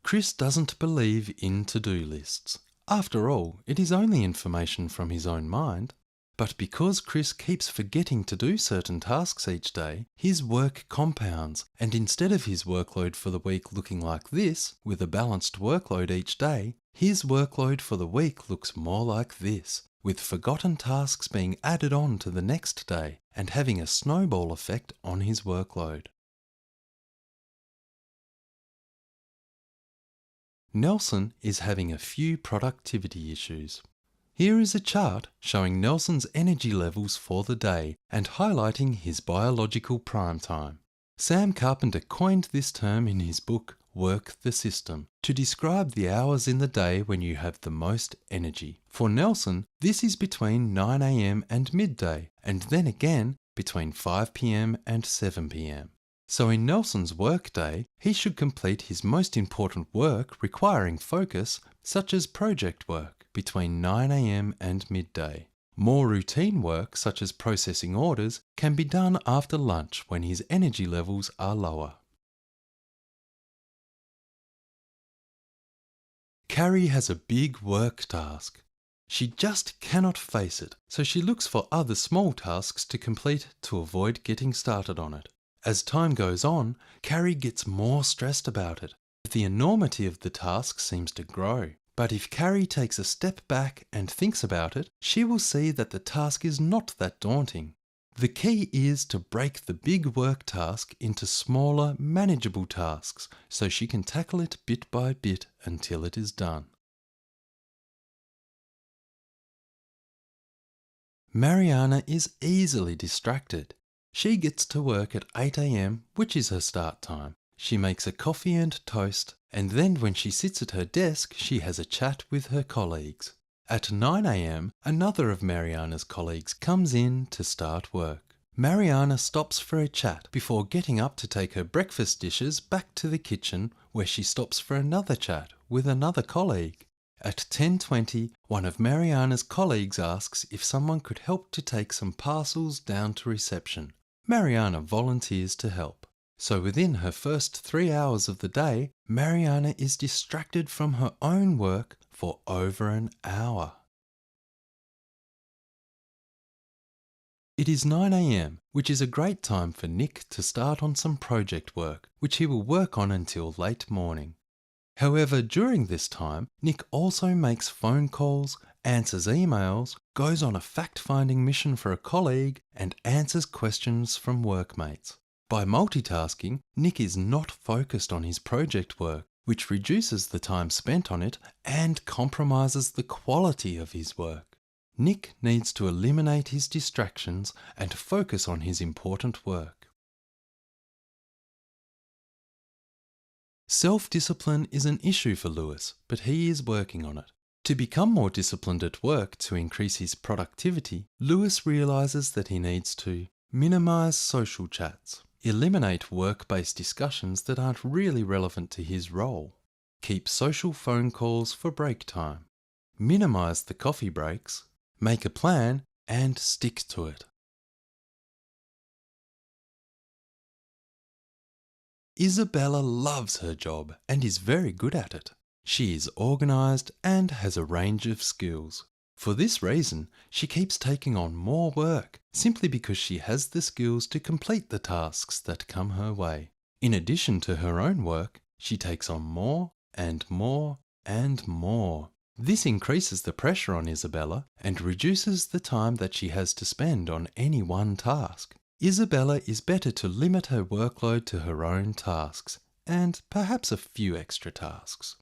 Chris doesn't believe in to-do lists. After all, it is only information from his own mind. But because Chris keeps forgetting to do certain tasks each day, his work compounds, and instead of his workload for the week looking like this, with a balanced workload each day, his workload for the week looks more like this, with forgotten tasks being added on to the next day and having a snowball effect on his workload. Nelson is having a few productivity issues. Here is a chart showing Nelson's energy levels for the day and highlighting his biological prime time. Sam Carpenter coined this term in his book Work the System to describe the hours in the day when you have the most energy. For Nelson, this is between 9 a.m. and midday, and then again between 5 p.m. and 7 p.m. So in Nelson's workday, he should complete his most important work requiring focus, such as project work, between 9 a.m. and midday. More routine work, such as processing orders, can be done after lunch when his energy levels are lower. Carrie has a big work task. She just cannot face it, so she looks for other small tasks to complete to avoid getting started on it. As time goes on, Carrie gets more stressed about it. The enormity of the task seems to grow. But if Carrie takes a step back and thinks about it, she will see that the task is not that daunting. The key is to break the big work task into smaller, manageable tasks so she can tackle it bit by bit until it is done. Mariana is easily distracted. She gets to work at 8 a.m, which is her start time. She makes a coffee and toast, and then when she sits at her desk, she has a chat with her colleagues. At 9 a.m, another of Mariana's colleagues comes in to start work. Mariana stops for a chat before getting up to take her breakfast dishes back to the kitchen, where she stops for another chat with another colleague. At 10:20, one of Mariana's colleagues asks if someone could help to take some parcels down to reception. Mariana volunteers to help. So within her first 3 hours of the day, Mariana is distracted from her own work for over an hour. It is 9 a.m, which is a great time for Nick to start on some project work, which he will work on until late morning. However, during this time, Nick also makes phone calls, answers emails, goes on a fact-finding mission for a colleague, and answers questions from workmates. By multitasking, Nick is not focused on his project work, which reduces the time spent on it and compromises the quality of his work. Nick needs to eliminate his distractions and focus on his important work. Self-discipline is an issue for Lewis, but he is working on it. To become more disciplined at work to increase his productivity, Lewis realizes that he needs to minimize social chats, eliminate work-based discussions that aren't really relevant to his role, keep social phone calls for break time, minimize the coffee breaks, make a plan, and stick to it. Isabella loves her job and is very good at it. She is organised and has a range of skills. For this reason, she keeps taking on more work, simply because she has the skills to complete the tasks that come her way. In addition to her own work, she takes on more and more and more. This increases the pressure on Isabella and reduces the time that she has to spend on any one task. Isabella is better to limit her workload to her own tasks, and perhaps a few extra tasks.